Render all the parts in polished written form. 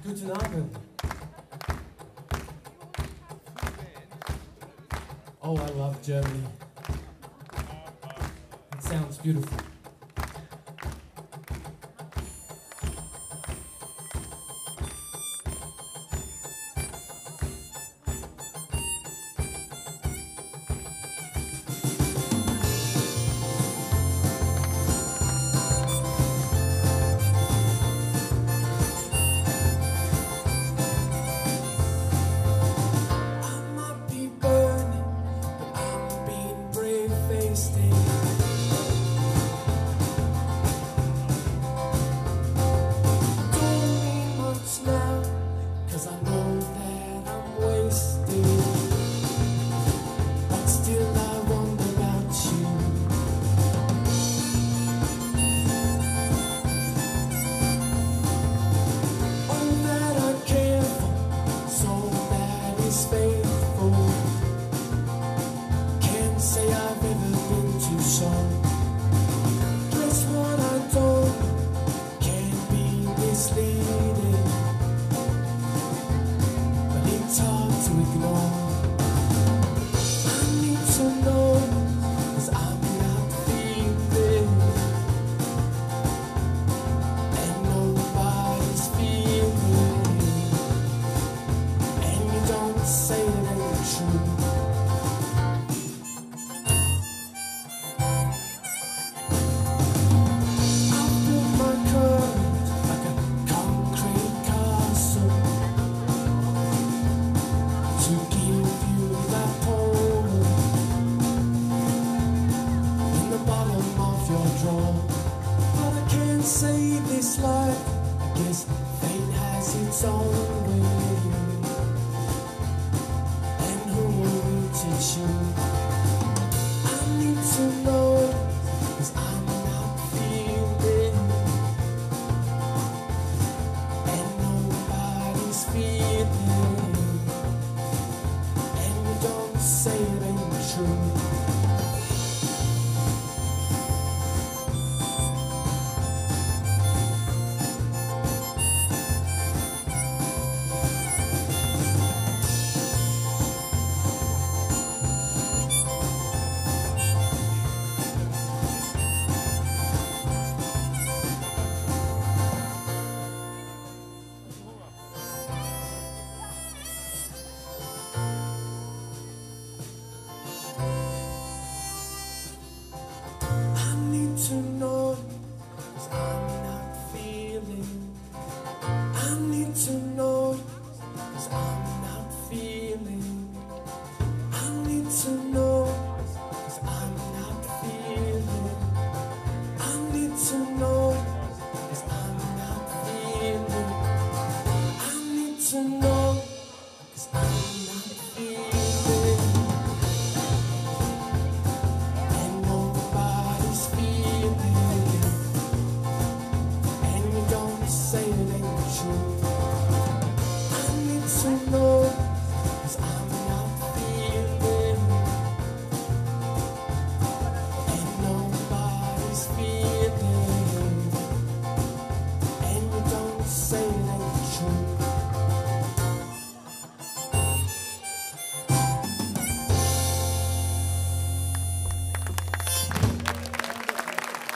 Guten Abend. Oh, I love Germany. It sounds beautiful.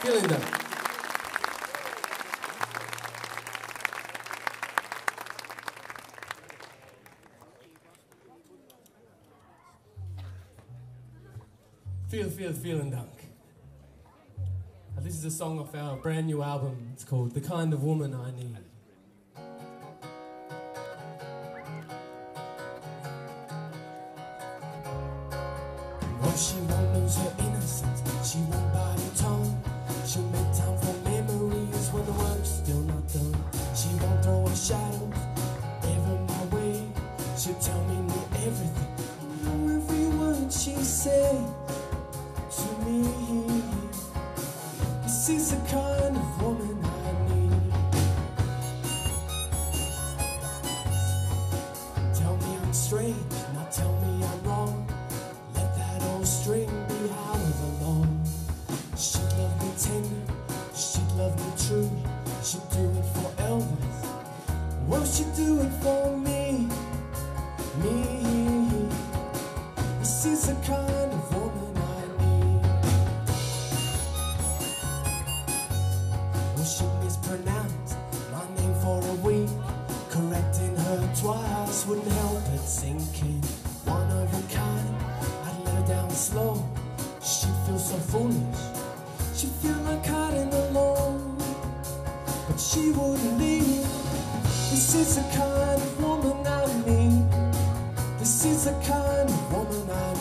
Vielen Dank. Vielen Dank. This is a song off our brand new album. It's called The Kind of Woman I Need. Well, she won't lose her innocence, she won't bite her tongue. She'll make time for memories when the work's still not done. She won't throw her shadows ever my way. She'll tell me everything, know every word she said to me. This is the kind of woman I need. Tell me I'm strange, not tell me I'm wrong. Let that old string be however long. She'd love me tender, she'd love me true. She'd do it for Elvis. Well, you do it for me? Me. This is the kind of woman I need. Oh, she mispronounced my name for a week. Correcting her twice wouldn't help it sink in. One of a kind, I'd let her down slow. She'd feel so foolish, she'd feel like hiding alone. But she wouldn't leave. This is the kind of woman I need. This is the kind of woman I need.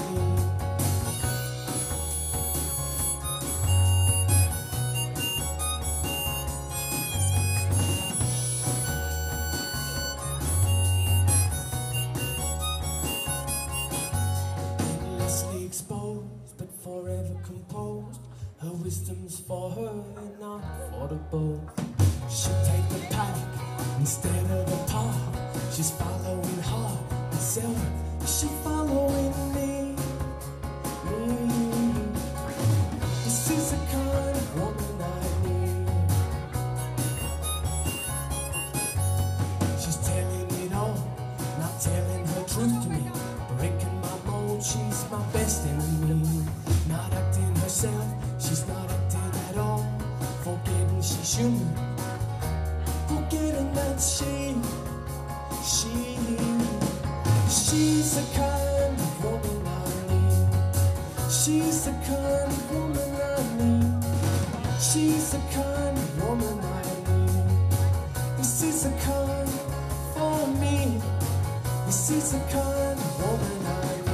Endlessly exposed, but forever composed. Her wisdom's for her and not for the both. She'll take the paddock instead of the park. She's following hard and self. She's following me. This is the kind of woman I need. She's telling it all, not telling her truth to me. Breaking my mold, she's my best enemy. Not acting herself, she's not acting at all. Forgetting she's human, forgetting that she's the kind of woman I need. She's the kind of woman I need. She's the kind of woman I need. This is the kind for me. This is the kind of woman I need.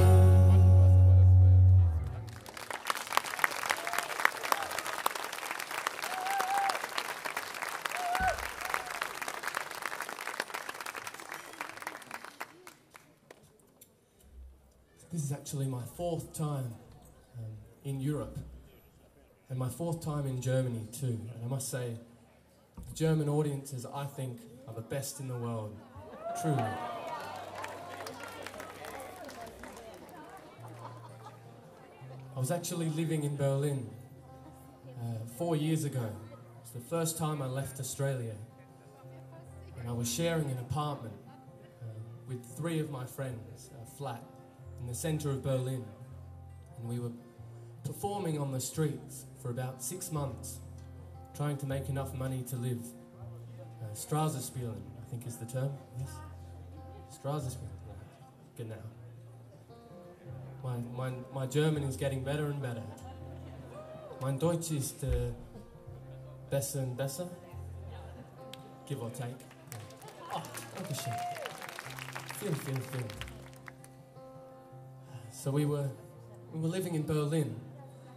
This is actually my fourth time in Europe, and my fourth time in Germany too. And I must say, the German audiences, I think, are the best in the world, truly. I was actually living in Berlin 4 years ago. It's the first time I left Australia, and I was sharing an apartment with 3 of my friends, a flat in the centre of Berlin, and we were performing on the streets for about 6 months, trying to make enough money to live. Straßenspielen, I think is the term. Yes, Straßenspielen. Genau. My German is getting better and better. Mein Deutsch ist besser und besser, give or take. Oh, Dankeschön. Vielen. So we were living in Berlin,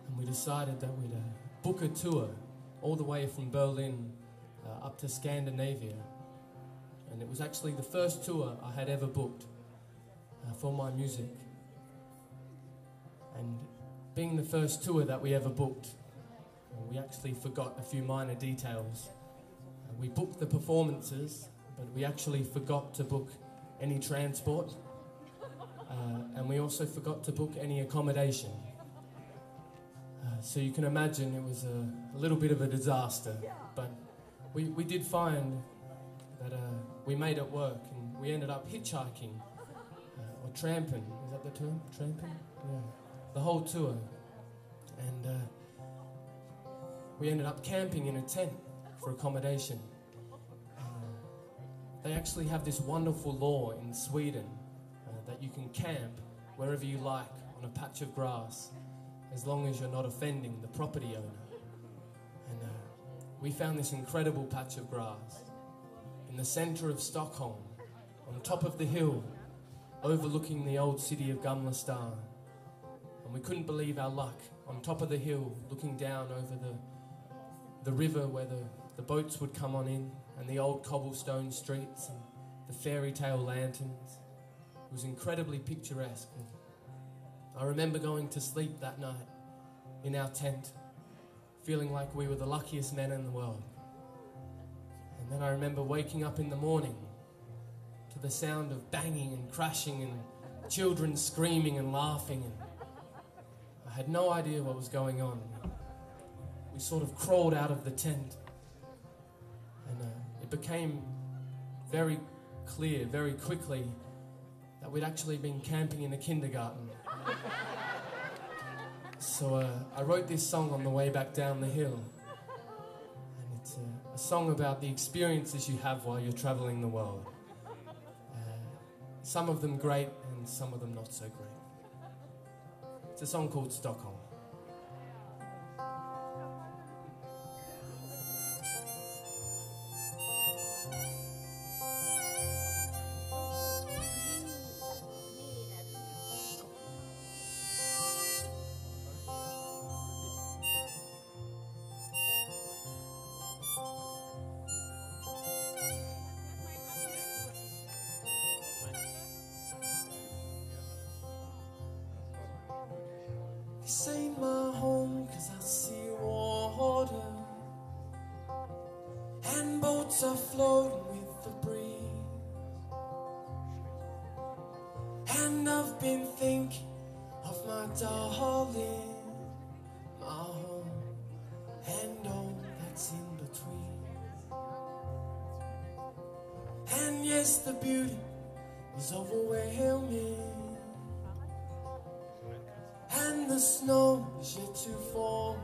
and we decided that we'd book a tour all the way from Berlin up to Scandinavia. And it was actually the first tour I had ever booked for my music. And being the first tour that we ever booked, we actually forgot a few minor details. We booked the performances, but we actually forgot to book any transport. And we also forgot to book any accommodation. So you can imagine it was a little bit of a disaster. But we did find that we made it work, and we ended up hitchhiking or tramping. Is that the term? Tramping? Yeah. The whole tour. And we ended up camping in a tent for accommodation. They actually have this wonderful law in Sweden that you can camp wherever you like on a patch of grass, as long as you're not offending the property owner. And we found this incredible patch of grass in the centre of Stockholm, on top of the hill, overlooking the old city of Gamla stan. And we couldn't believe our luck, on top of the hill, looking down over the river where the boats would come on in, and the old cobblestone streets and the fairy tale lanterns. It was incredibly picturesque. I remember going to sleep that night in our tent, feeling like we were the luckiest men in the world. And then I remember waking up in the morning to the sound of banging and crashing and children screaming and laughing. And I had no idea what was going on. We sort of crawled out of the tent, and it became very clear very quickly that we'd actually been camping in a kindergarten. So I wrote this song on the way back down the hill. And it's a song about the experiences you have while you're traveling the world. Some of them great and some of them not so great. It's a song called Stockholm. This ain't my home, 'cause I see water and boats are floating with the breeze. And I've been thinking of my darling, my home, and all that's in between. And yes, the beauty is overwhelming, and the snow is yet to fall.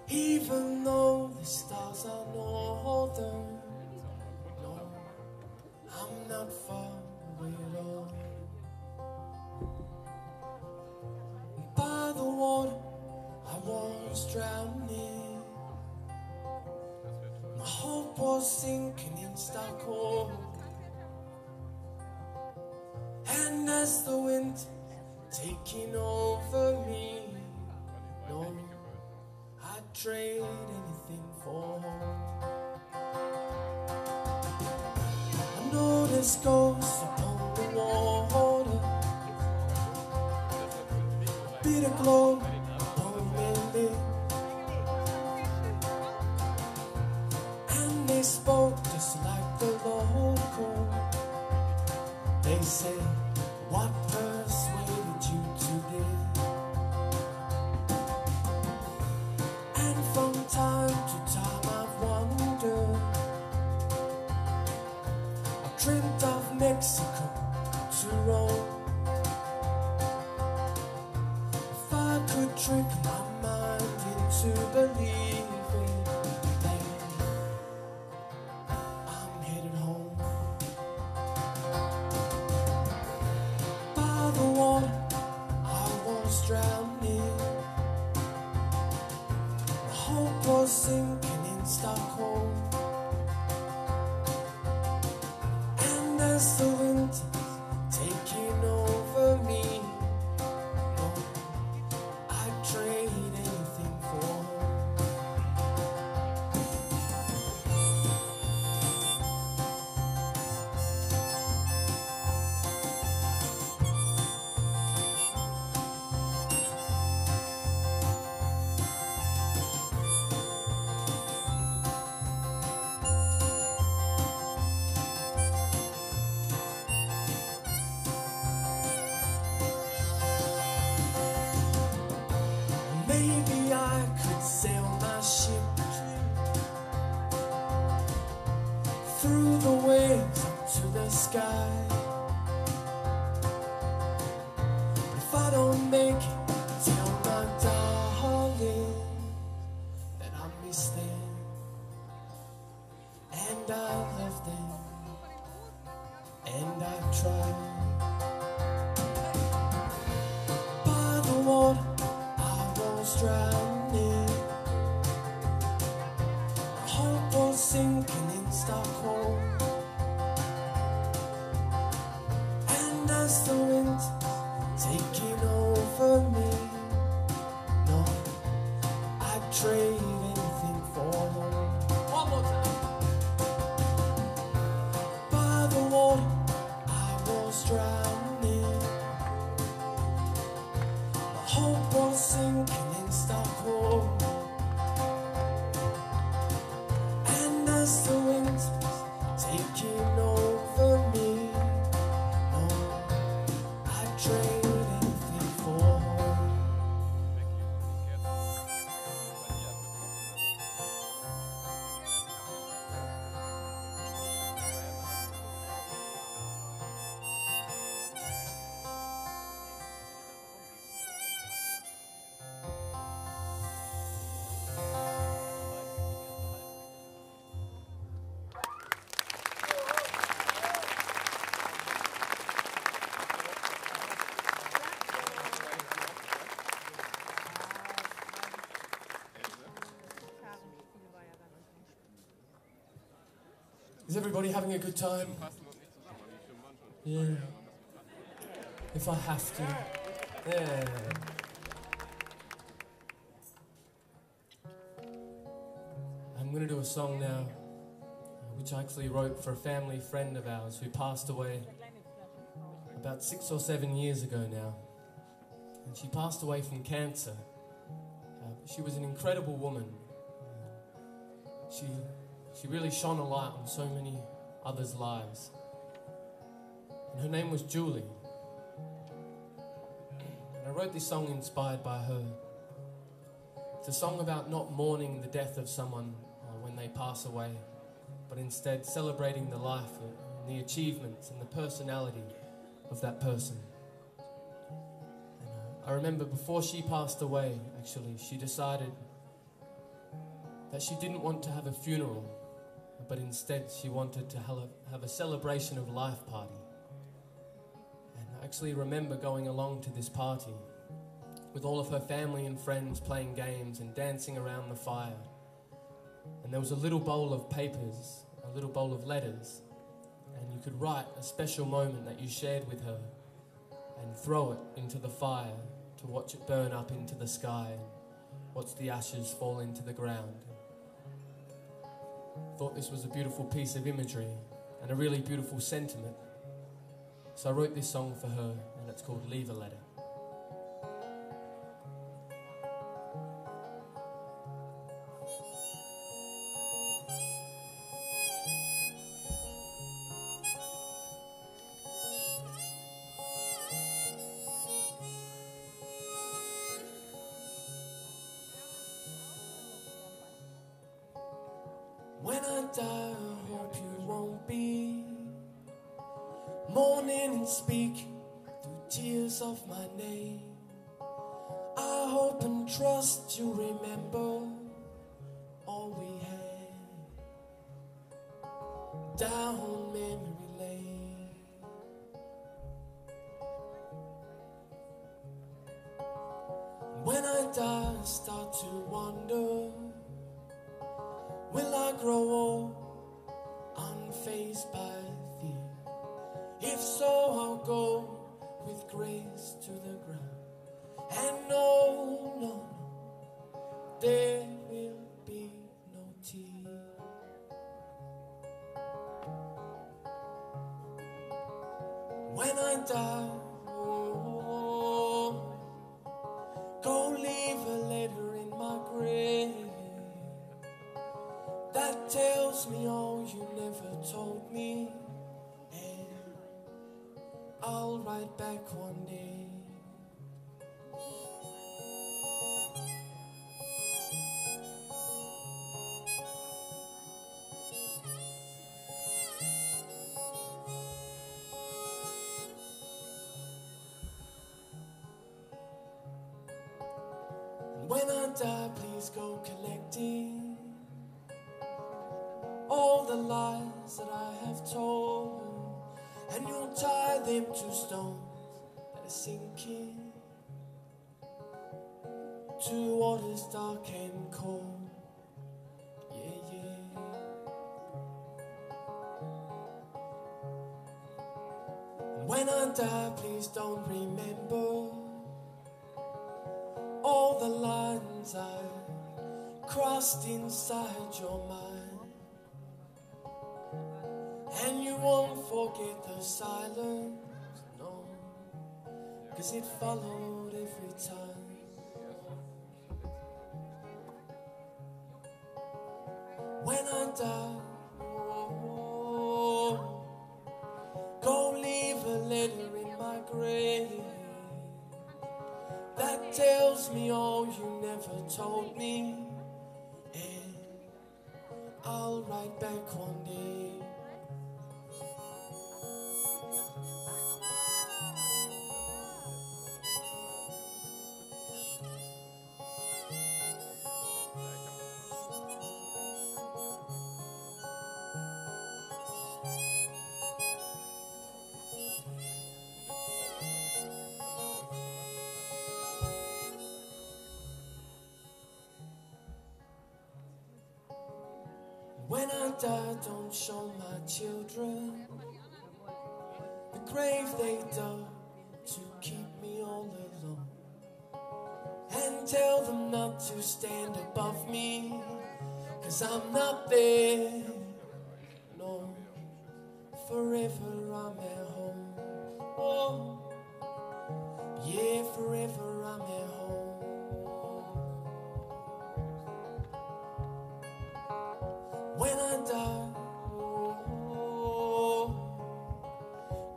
Even though the stars are northern, no, I'm not far away at all. By the water, I was drowning. My hope was sinking in Stockholm. And as the wind taking over me, no, I'd trade anything for home. I noticed ghosts upon the water, bit of glow upon their lips, and they spoke just like the local. They say, what persuaded you to this? And from time to time I've wondered. I've dreamt of Mexico to Rome. If I could trick my mind into believing, then I'm headed home. Drowning, my hope was sinking in Stockholm. And as the winter's taking over me, no, I'd trade anything for home. Maybe I could sail my ship through the waves up to the sky. But if I don't make it, tell my darling that I miss them and I love them and I try. By the water drowning, my hope was sinking in Stockholm. And as the wind's taking over me, no, I'd trade anything for home. One more time. By the water, I was drowning. My hope was sinking in Stockholm. And as the wind's taking over me, no, Is everybody having a good time? Yeah. If I have to. Yeah. I'm going to do a song now, which I actually wrote for a family friend of ours who passed away about 6 or 7 years ago now. And she passed away from cancer. She was an incredible woman. She really shone a light on so many others' lives. And her name was Julie. And I wrote this song inspired by her. It's a song about not mourning the death of someone when they pass away, but instead celebrating the life and the achievements and the personality of that person. And I remember before she passed away, actually, she decided that she didn't want to have a funeral, but instead she wanted to have a celebration of life party. And I actually remember going along to this party with all of her family and friends playing games and dancing around the fire. And there was a little bowl of papers, a little bowl of letters, and you could write a special moment that you shared with her and throw it into the fire to watch it burn up into the sky and watch the ashes fall into the ground. Thought this was a beautiful piece of imagery and a really beautiful sentiment. So I wrote this song for her, and it's called Leave a Letter. When I die, I hope you won't be mourning and speak through tears of my name. I hope and trust you remember all we had down memory lane. When I die, I start to wonder, will I grow old, unfazed by fear? If so, I'll go with grace to the ground. And no, there will be no tear. When I die, oh, go leave a letter in my grave that tells me all you never told me, and I'll write back one day. And when I die, please go collecting all the lies that I have told, and you'll tie them to stones that are sinking to waters dark and cold. Yeah, yeah. And when I die, please don't remember all the lines I crossed inside your mind. And you won't forget the silence, no, 'cause it followed every time. When I die, oh, go leave a letter in my grave that tells me all you never told me, and I'll write back one day. When I die, don't show my children the grave they dug to keep me all alone, and tell them not to stand above me, 'cause I'm not there. No, forever I'm at home. Oh, yeah, forever I'm at home. When I die, oh,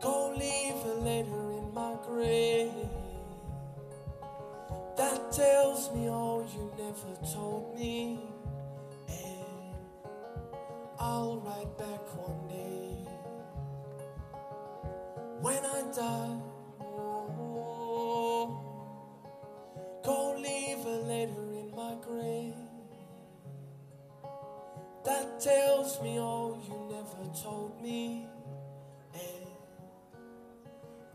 go leave a letter in my grave that tells me all you never told me, and I'll write back one day. When I die, oh, go leave a letter in my grave that tells me all you never told me, and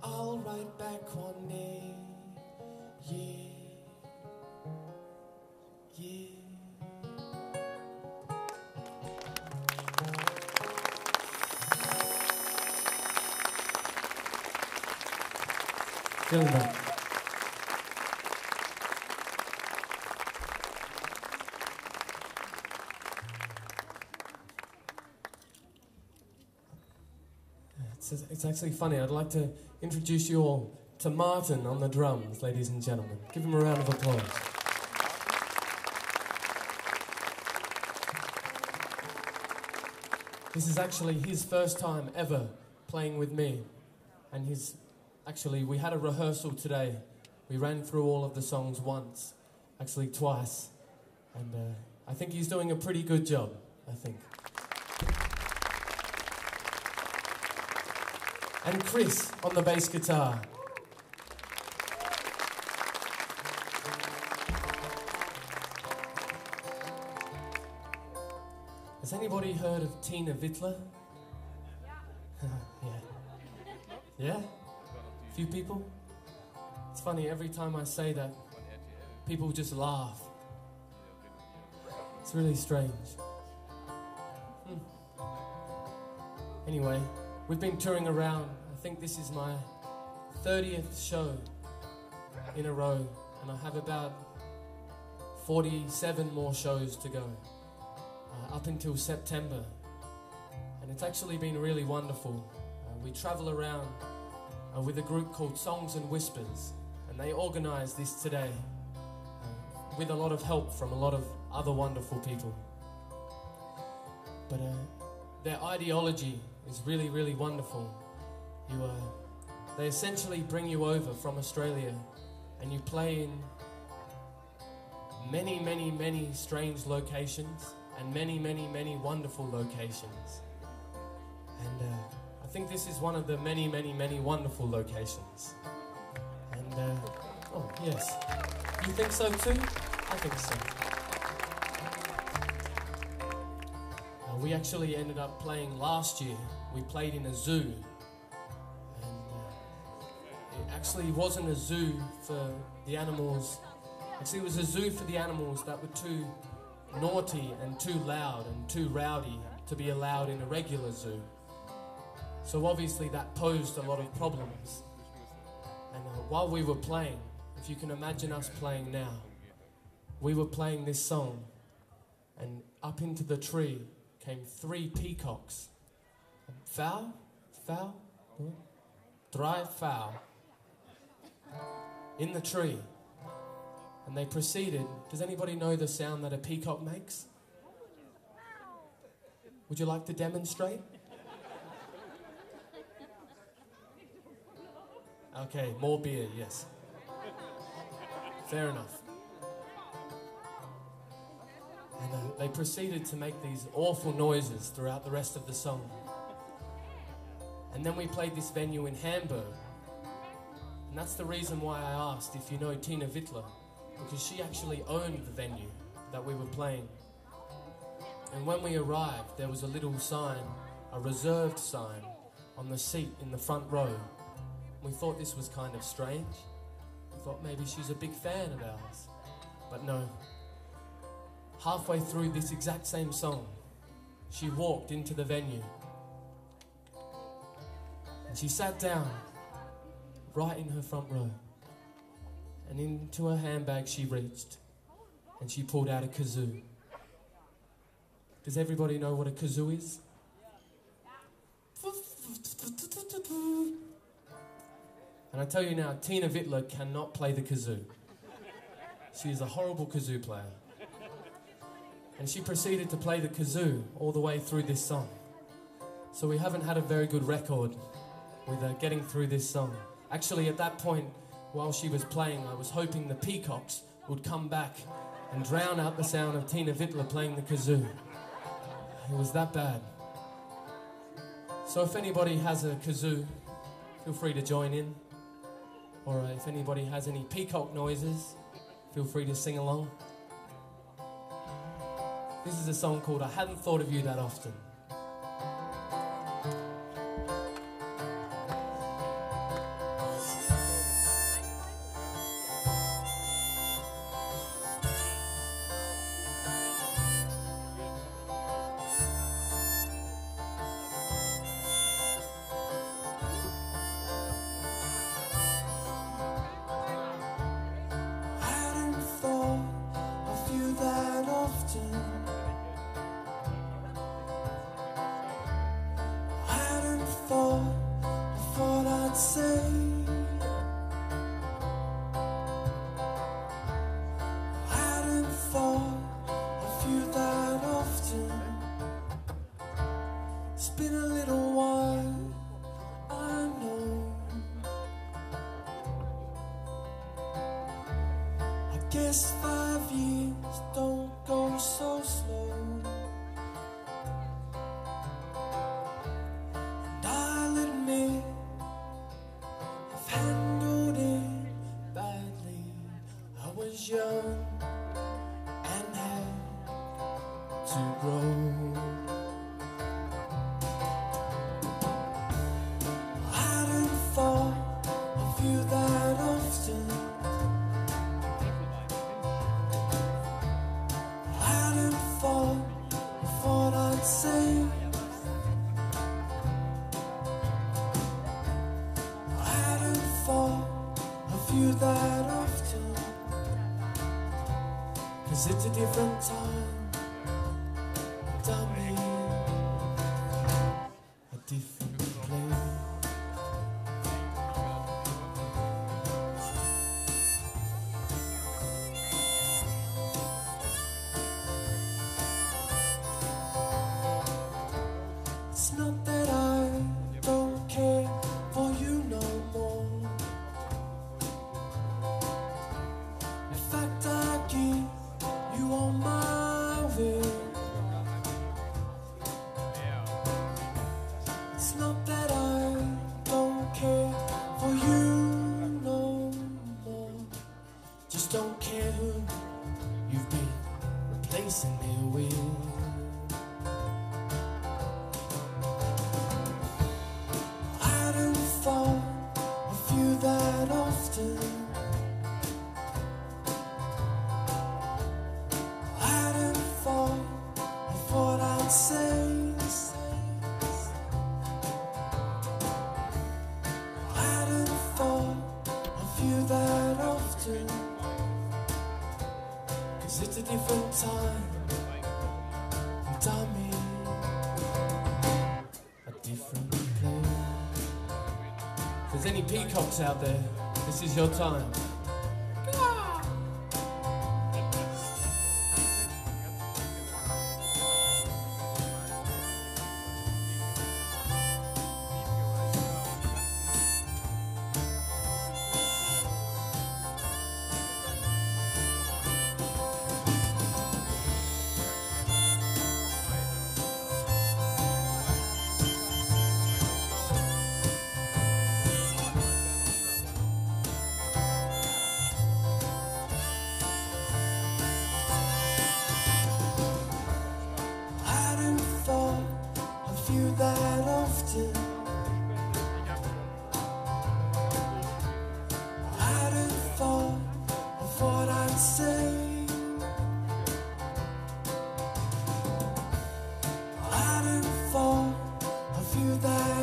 I'll write back one day. Yeah, yeah. Vielen Dank. It's actually funny. I'd like to introduce you all to Martin on the drums, ladies and gentlemen. Give him a round of applause. This is actually his first time ever playing with me, and we had a rehearsal today. We ran through all of the songs once, actually twice, and I think he's doing a pretty good job, I think. And Chris on the bass guitar. Has anybody heard of Tina Wittler? Yeah. Yeah? A few people? It's funny, every time I say that, people just laugh. It's really strange. Anyway, we've been touring around. I think this is my 30th show in a row, and I have about 47 more shows to go, up until September. And it's actually been really wonderful. We travel around with a group called Songs&Whispers, and they organised this today with a lot of help from a lot of other wonderful people. But their ideology is really, really wonderful. They essentially bring you over from Australia, and you play in many, many, many strange locations and many, many, many wonderful locations. And I think this is one of the many, many, many wonderful locations. And, oh, yes. You think so too? I think so. We actually ended up playing last year. We played in a zoo. And it actually wasn't a zoo for the animals. Actually, it was a zoo for the animals that were too naughty and too loud and too rowdy to be allowed in a regular zoo. So obviously that posed a lot of problems. And while we were playing, if you can imagine us playing now, we were playing this song, and up into the tree came 3 peacocks. Foul? Foul? Dry foul. In the tree. And they proceeded. Does anybody know the sound that a peacock makes? Would you like to demonstrate? Okay, more beer, yes. Fair enough. And they proceeded to make these awful noises throughout the rest of the song. And then we played this venue in Hamburg. And that's the reason why I asked if you know Tina Wittler, because she actually owned the venue that we were playing. And when we arrived, there was a little sign, a reserved sign, on the seat in the front row. We thought this was kind of strange. We thought maybe she's a big fan of ours. But no. Halfway through this exact same song, she walked into the venue. And she sat down right in her front row. And into her handbag she reached and she pulled out a kazoo. Does everybody know what a kazoo is? And I tell you now, Tina Wittler cannot play the kazoo. She is a horrible kazoo player. And she proceeded to play the kazoo all the way through this song. So we haven't had a very good record with getting through this song. Actually, at that point, while she was playing, I was hoping the peacocks would come back and drown out the sound of Tina Wittler playing the kazoo. It was that bad. So if anybody has a kazoo, feel free to join in. Or if anybody has any peacock noises, feel free to sing along. This is a song called I Hadn't Thought of You That Often. Guess 5 years don't go so slow, and I'll admit I've handled it badly. I was young and had to grow. I hadn't thought of you that often. Say I hadn't thought of you that often, 'cause it's a different time, dummy, a different place. It's not that I don't care for you no more. In fact, I give you all my will. It's not that I don't care for you no more. Just don't care who you've been replacing me with. That often I hadn't thought of what I'd say. I hadn't thought of you that often, 'cause it's a different time, dummy, a different place. If there's any peacocks out there, this is your time.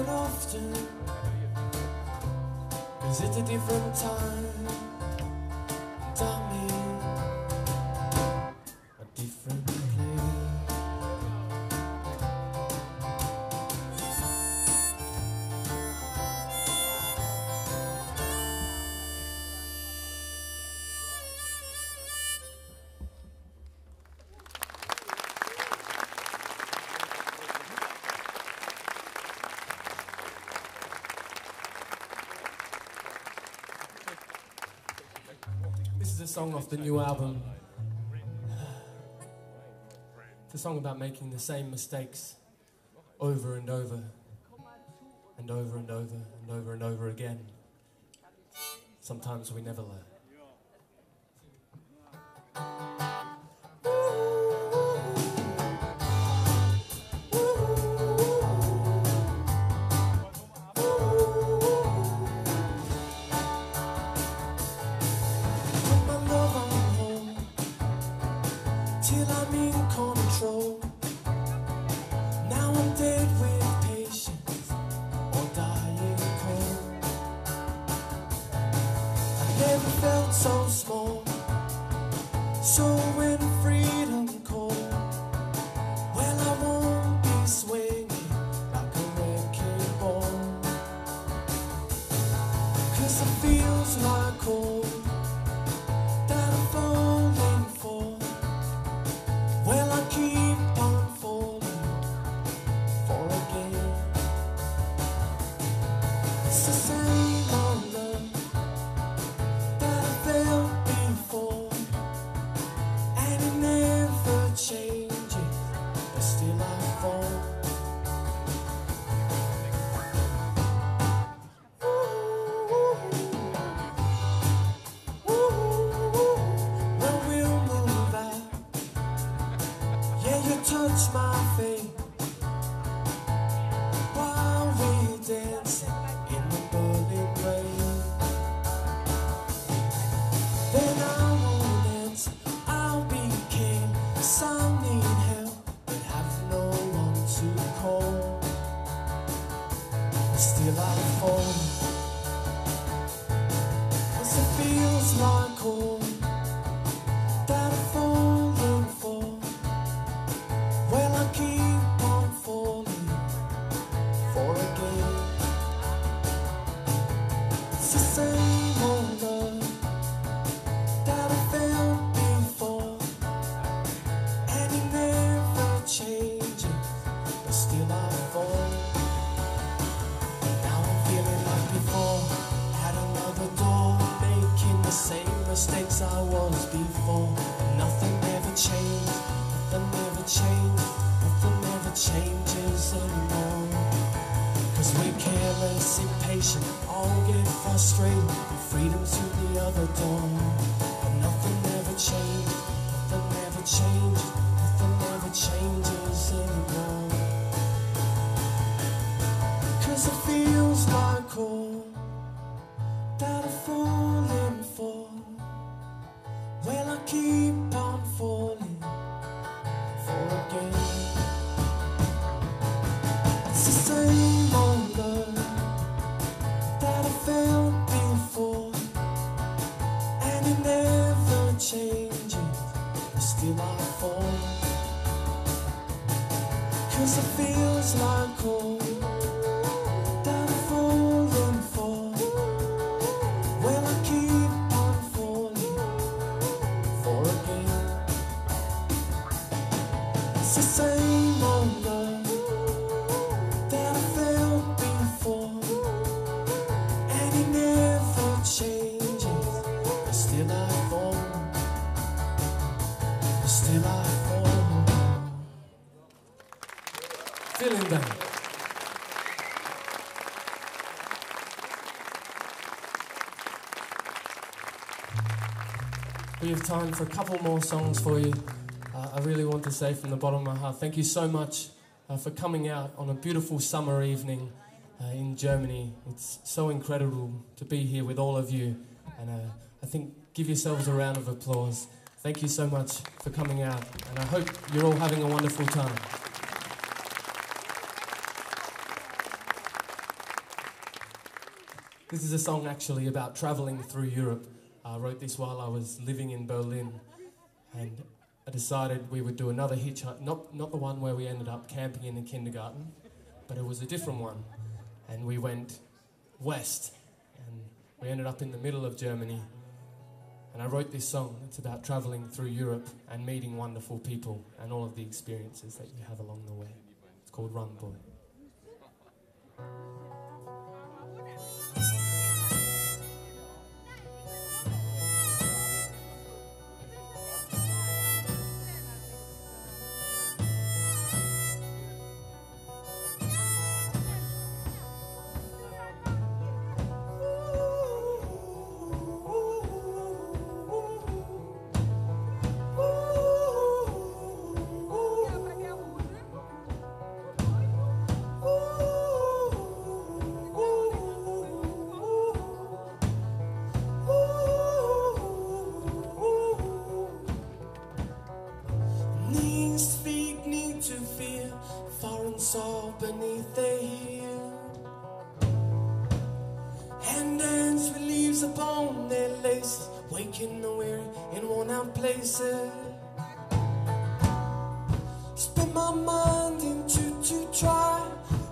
it often, 'cause it's a different time, and I'm in a different place. This is a song off the new album. It's a song about making the same mistakes over and over and over and over and over and over again. Sometimes we never learn. Till I'm in control. Now I'm dead with patience or dying cold. I never felt so small, so when freedom calls, well I won't be swinging like a wrecking ball. 'Cause it feels like home that I'm falling for. Well, I keep on falling for again. It's the same old love that I felt before, and it never changes, but still I fall. Well, we'll move out. Yeah, you touch my face while we're dancing in the burning rain. Then I won't answer, I'll be king. Some need help, but have no one to call. Still I fall, 'cause it feels like home that I'm falling for. Well, I keep on falling for again. It's the same old love that I felt before, and it never changes, but still I fall. Now I'm feeling like before, at another door, making the same mistakes I was before. Nothing ever changed, nothing ever changed, nothing ever changes anymore. 'Cause we're careless, impatient, all get frustrated, with freedom to the other door. But nothing ever changed, nothing ever changed, nothing ever changes anymore. 'Cause it feels like home that I'm falling for. Well, I keep on falling for again. It's the same old love that I felt before, and it never changes, but still I fall. 'Cause it feels like home that I'm falling for. Well, I keep on falling for again. It's the same old love that I felt before, and it never changes, but still I fall, but still I fall. Feeling better. We have time for a couple more songs for you. I really want to say from the bottom of my heart, thank you so much for coming out on a beautiful summer evening in Germany. It's so incredible to be here with all of you, and I think give yourselves a round of applause. Thank you so much for coming out, and I hope you're all having a wonderful time. This is a song actually about travelling through Europe. I wrote this while I was living in Berlin, and I decided we would do another hitchhike, not the one where we ended up camping in the kindergarten, but it was a different one. And we went west, and we ended up in the middle of Germany. And I wrote this song. It's about travelling through Europe and meeting wonderful people and all of the experiences that you have along the way. It's called Run Boy. Saw beneath the heel, and dance with leaves upon their laces, waking the weary in worn-out places. Spin my mind into to try,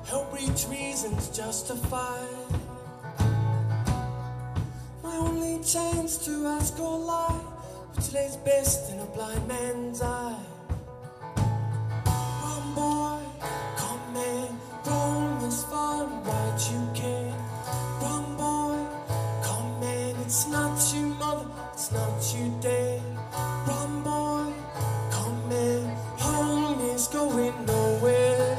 help reach reasons justified. My only chance to ask or lie, which lays best in a blind man's eye. Run, boy. Rome is fun, right you can. Run, boy, come man, it's not you mother, it's not you dad. Run, boy, come man, home is going nowhere.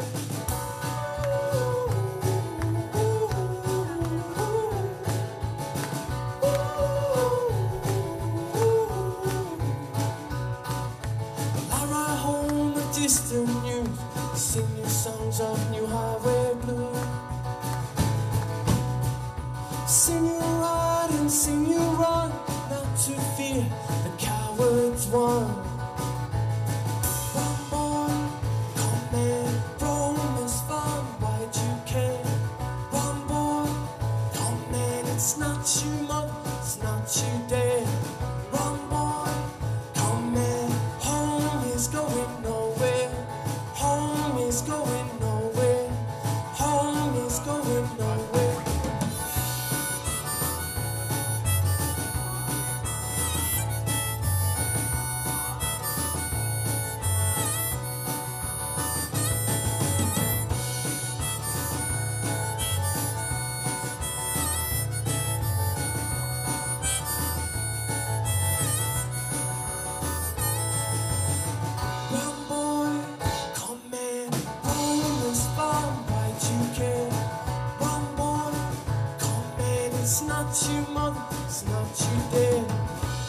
I ride home with distant news, sing new songs of new highway blue. Sing you ride and sing you run, not to fear the cowards won. Run, boy, come man, Rome is fun, right you can. Run, boy, come man, it's not you mother, it's not you dad. Run, boy, come man, home is going nowhere. Home is going nowhere. Home is going nowhere. Run, boy, come man, Rome is fun, right you can. Run, boy, come man, it's not you mother, it's not you dad.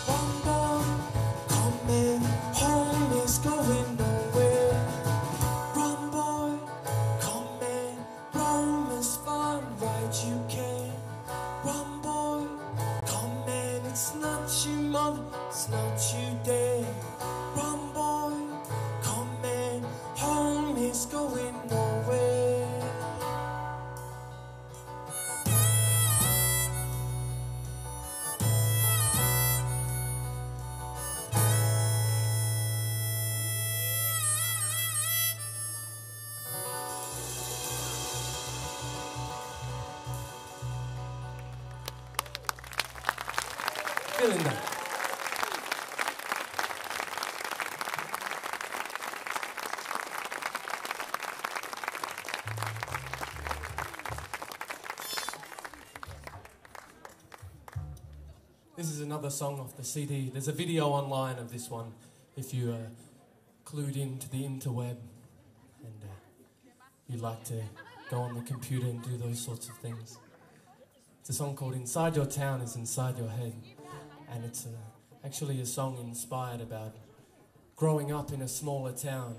Run, boy, come man, home is going nowhere. Run, boy, come man, Rome is fun, right you can. Run, boy, come man, it's not you mother, it's not you dad. Run, boy, come man, home is going nowhere. Feeling that. This is another song off the CD. There's a video online of this one if you are clued into the interweb and you like to go on the computer and do those sorts of things. It's a song called Inside Your Town is Inside Your Head, and it's actually a song inspired about growing up in a smaller town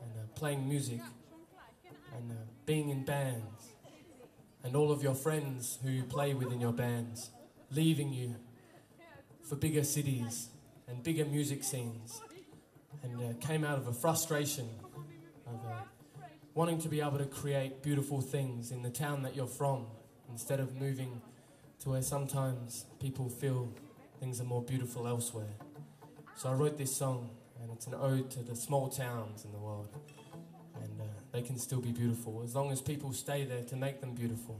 and playing music and being in bands and all of your friends who you play with in your bands leaving you for bigger cities and bigger music scenes, and came out of a frustration of wanting to be able to create beautiful things in the town that you're from instead of moving to where sometimes people feel things are more beautiful elsewhere. So I wrote this song, and it's an ode to the small towns in the world. And they can still be beautiful as long as people stay there to make them beautiful.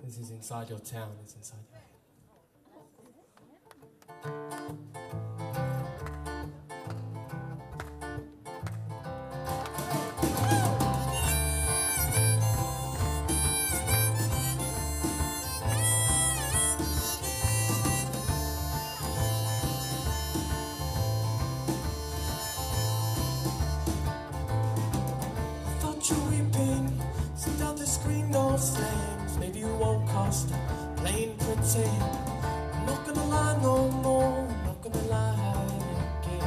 This is inside your town, it's inside your head. Maybe you won't cost plain pretend. I'm not gonna lie no more, I'm not gonna lie again.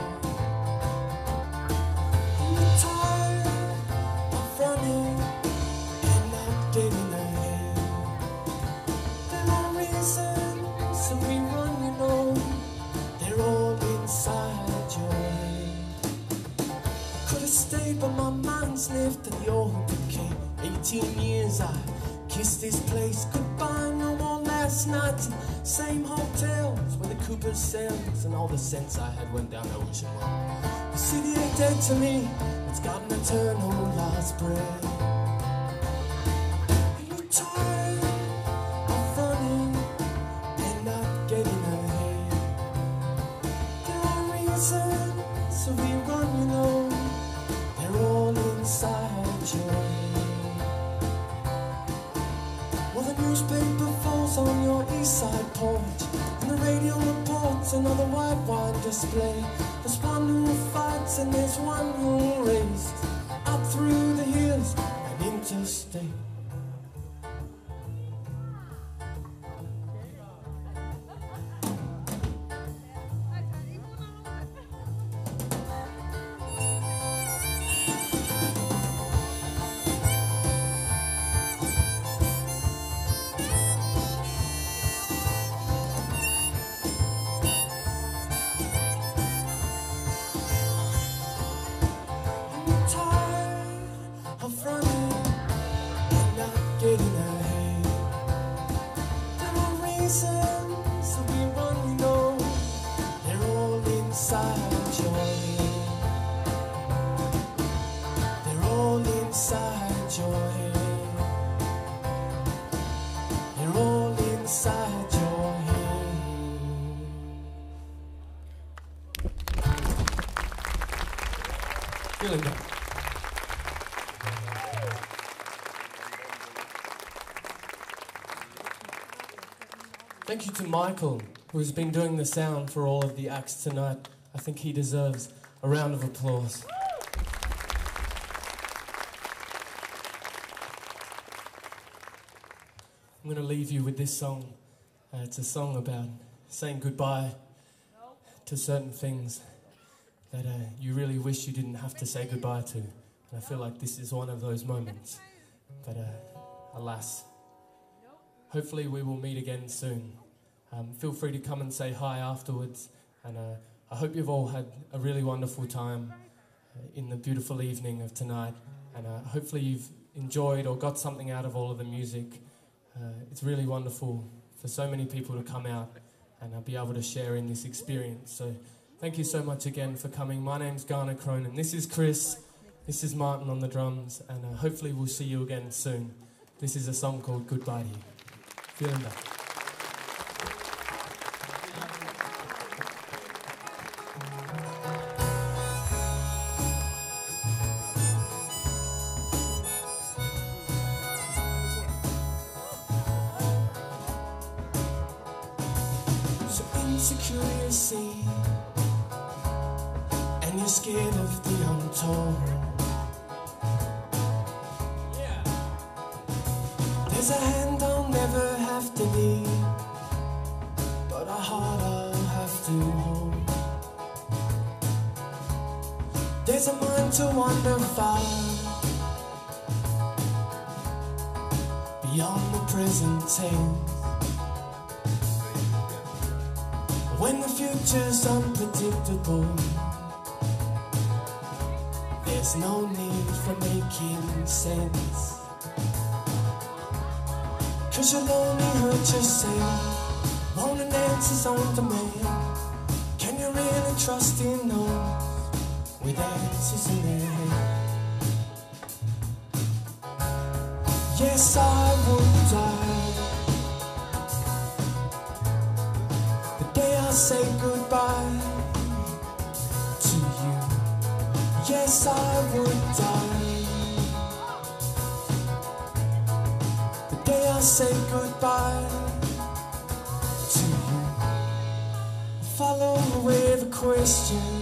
I'm tired of running and not getting ahead. There are reasons that we run, you know, they're all inside your head. I could have stayed, but my mind sniffed at the old decay. 18 years I kissed this place goodbye, no more last nights in same hotels where the Cooper sells, and all the sense I had went down ocean well. The city ain't dead to me, it's got an eternal last breath. Are you tired of running and not getting ahead? There are reasons so we run, you know, they're all inside your head. Well, the newspaper falls on your east side porch, and the radio reports another white wine display. There's one who fights and there's one who races up through the hills and interstate. Thank you to Michael, who has been doing the sound for all of the acts tonight. I think he deserves a round of applause. I'm going to leave you with this song. It's a song about saying goodbye to certain things that you really wish you didn't have to say goodbye to. And I feel like this is one of those moments. But alas, hopefully we will meet again soon. Feel free to come and say hi afterwards. And I hope you've all had a really wonderful time in the beautiful evening of tonight. And hopefully you've enjoyed or got something out of all of the music. It's really wonderful for so many people to come out and be able to share in this experience. So thank you so much again for coming. My name's Kaurna Cronin. This is Chris. This is Martin on the drums. And hopefully we'll see you again soon. This is a song called Goodbye to You. Feeling that. Insecure, you see, and you're scared of the untold. There's a hand I'll never have to lead, but a heart I'll have to hold. There's a mind to wander far, beyond the present tense. When the future's unpredictable, there's no need for making sense. 'Cause you'll only hurt yourself. Wanting answers on demand. Can you really trust in those with answers in their hand? Yes, I would die the day I say goodbye to you. Yes, I would die the day I say goodbye to you. Follow with a question.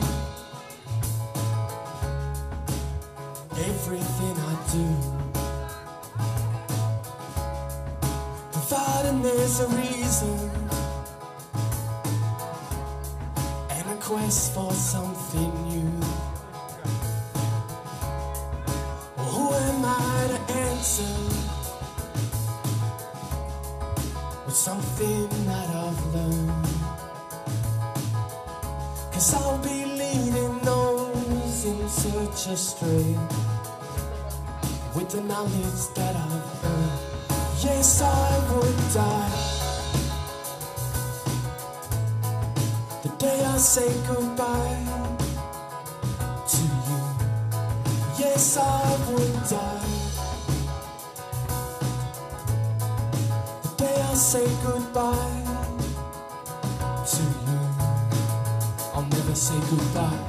Everything I do, providing there's a reason and a quest for something new. Well, who am I to answer with something that I've learned? 'Cause I'll be leading those in search astray with the knowledge that I've earned. Yes, I would die the day I say goodbye to you. Yes, I would die the day I say goodbye to you. I'll never say goodbye.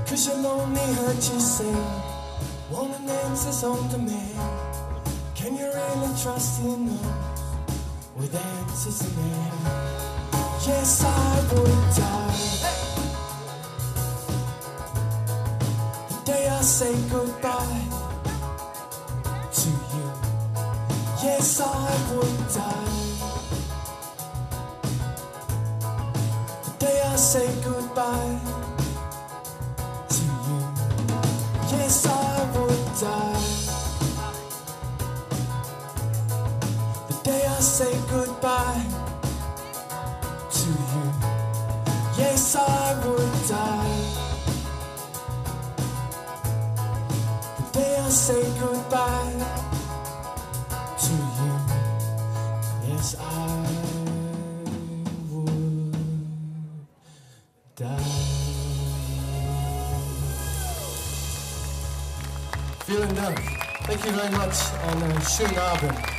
Cause you'll only hurt yourself, wanting answers on demand. Can you really trust in those with answers in their hand? Yes, I would die the day I say goodbye to you. Yes, I would die the day I say goodbye to you. Yes, I would die the day I say goodbye to you. Yes, I would die the day I say goodbye to you. Yes, I would die. Vielen Dank. Thank you very much, and schönen Abend.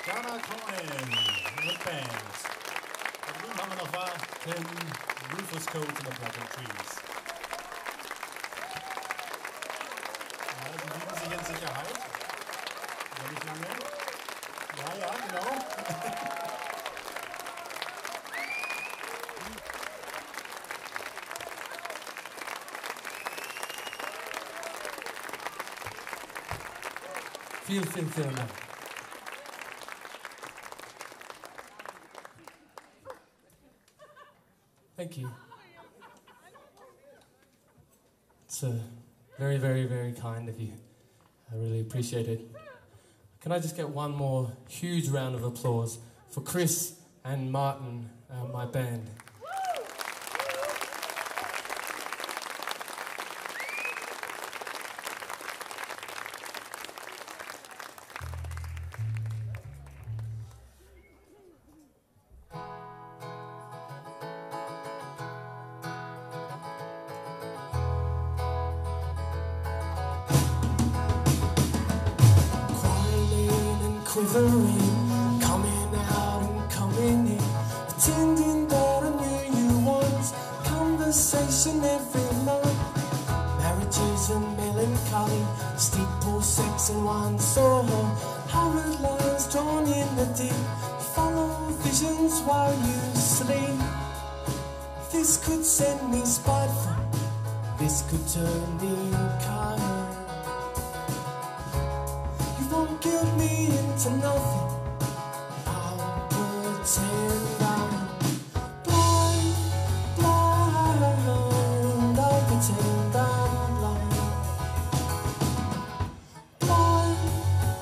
Kaurna Cronin mit Band. Da drüben haben wir noch Warten, Rufus Coat und the Black and Trees. Ja, die lieben sich in Sicherheit. Ja, nicht lange. Ja, ja, genau. Vielen Dank. Thank you. It's very, very, very kind of you. I really appreciate it. Can I just get one more huge round of applause for Chris and Martin, my band. Quivering, coming out and coming in, pretending that I knew you once. Conversation every month, marriages and melancholy, steeple sex and one so horrid lines drawn in the deep. visions while you sleep. This could send me spiteful, this could turn me kind. You won't guilt me into nothing, I'll pretend I'm blind, blind. I'll pretend I'm blind, blind,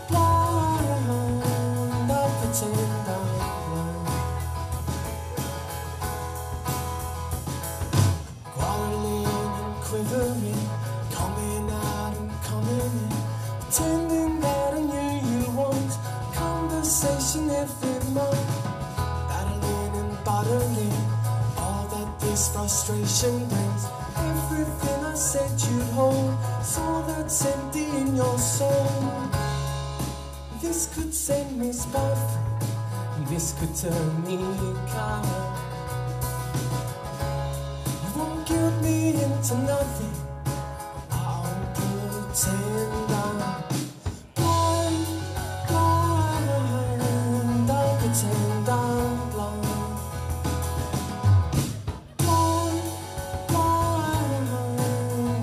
blind. I'll pretend I'm blind. Quarreling and quivering, coming out and coming in, pretending that I knew you once. Conversation every month, battling and bottling all that this frustration brings. Everything I said you'd hold, so that's empty in your soul. This could send me spiteful, this could turn me kind. You won't guilt me into nothing, I'll pretend I'm blind, blind. I'll pretend I'm blind, blind, blind.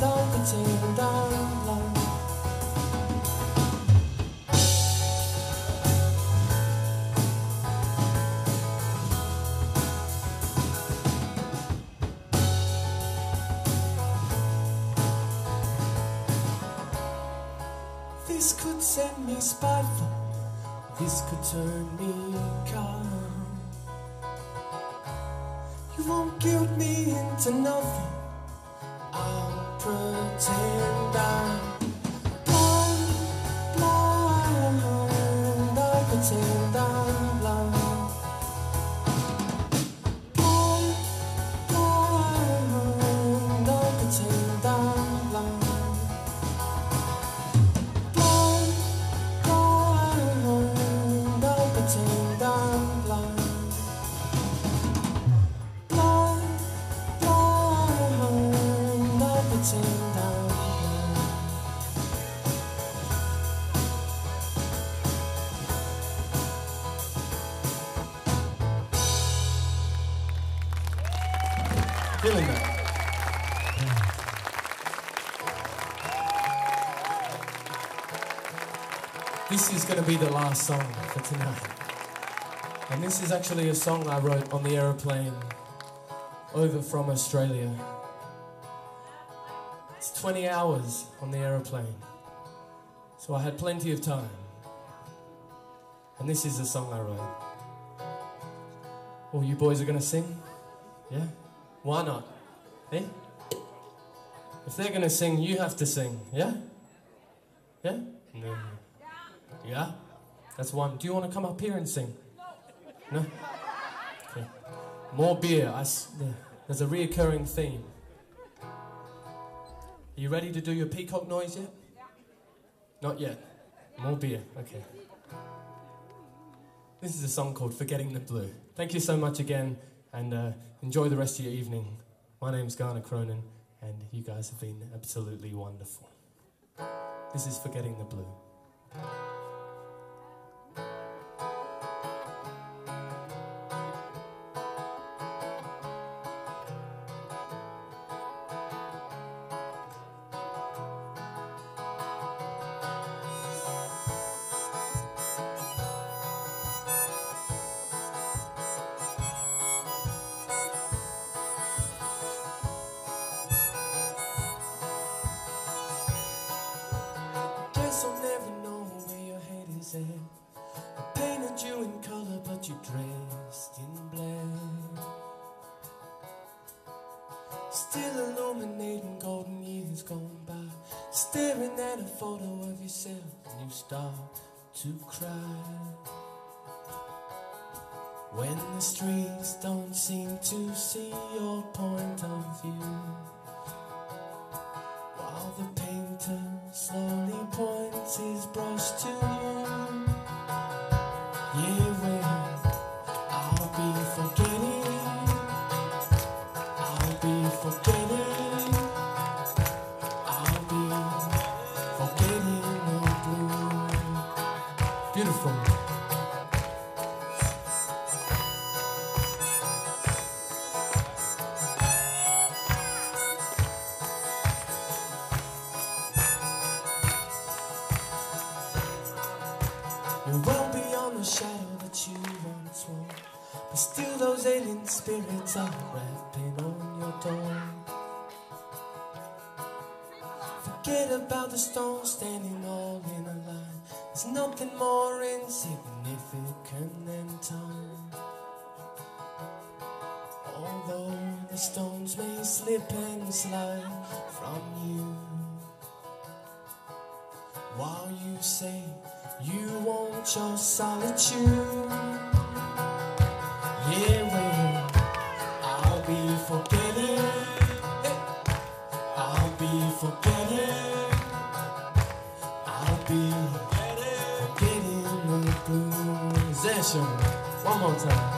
I'll pretend I'm blind. This could send me spiteful, this could turn me kind. You won't guilt me into nothing, I'll pretend I'm blind, blind. I'll pretend I'm blind, blind, blind. I'll pretend I'm blind. Blind, blind. I'll pretend I'm blind, blind, blind. I'll pretend I'm blind. Feeling that? This is going to be the last song for tonight. And this is actually a song I wrote on the aeroplane over from Australia. It's 20 hours on the aeroplane, so I had plenty of time. And this is the song I wrote. Oh, you boys are going to sing? Yeah? Why not? Eh? If they're going to sing, you have to sing. Yeah? Yeah? No. Yeah? That's one. Do you want to come up here and sing? No? Okay. More beer. There's a reoccurring theme. Are you ready to do your peacock noise yet? Not yet. More beer. Okay. This is a song called Forgetting the Blue. Thank you so much again, and enjoy the rest of your evening. My name's Kaurna Cronin, and you guys have been absolutely wonderful. This is Forgetting the Blue. Guess I'll never know where your head is at. I painted you in color, but you're dressed in black. Still illuminating golden years gone by, staring at a photo of yourself, and you start to cry. When the streets don't seem to see your point of view, while the painter slowly points his brush to you. Yeah, well, I'll be forgetting, I'll be forgetting, I'll be forgetting the blue. Beautiful. it's warm. But still those alien spirits are rapping on your door. Forget about the stones standing all in a line. There's nothing more insignificant than time. Although the stones may slip and slide from you, while you say you want your solitude. Yeah, well, I'll be forgetting. I'll be forgetting. I'll be forgetting the blues. One more time.